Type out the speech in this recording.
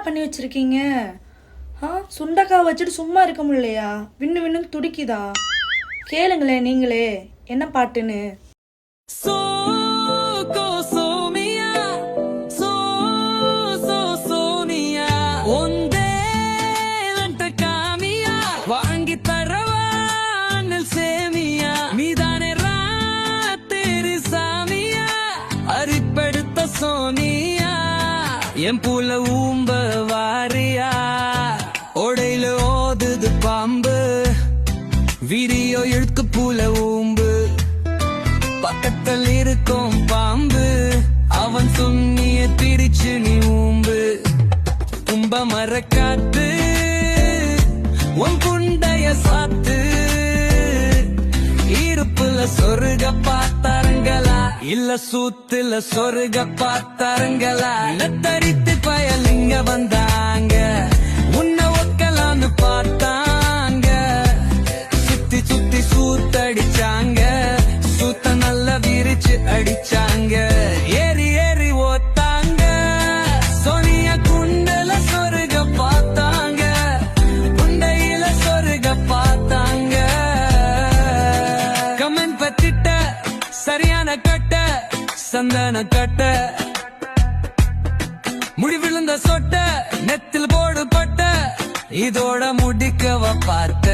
பண்ணி வச்சிருக்கீங்க? சுண்டக்காய் வச்சுட்டு சும்மா இருக்க முடியலையா? விண்ணு விண்ணு துடிக்குதா? கேளுங்களேன் நீங்களே என்ன பாட்டுன்னு. வாங்கி தரவானல் சேமியா மீதானே ராத்திரி சாமியா அரிப்படுத்த சோனியா என் புல ஊம்ப வாரியா ஓடையில ஓதுது பாம்பு வீடியோ இழுக்கு புல ஊம்பு பக்கத்தில் இருக்கும் பாம்பு அவன் சொன்னிய பிரிச்சு நீ ஊம்பு கும்ப மரக்காத்து உன் குண்டைய சாத்து இருப்புல சொருக பார்த்தாருங்களா இல்ல சூத்துல சொருக பார்த்தாருங்களா தரித்து பயலிங்க வந்தாங்க உன்னை ஒக்கலான்னு பார்த்தாங்க சுத்தி சுத்தி சூத்தடிச்சாங்க சூத்த நல்லா விரிச்சு அடிச்சாங்க ஏறி ஏறி ஓத்தாங்க சோனியா குண்டல சொருக பார்த்தாங்க குண்டையில சொருக பார்த்தாங்க கமெண்ட் பத்திட்ட சரியான கட்ட சந்தன கட்ட முடி விழுந்த சொட்ட நெத்தில் போடு பட்ட இதோட முடிக்கவ பார்த்த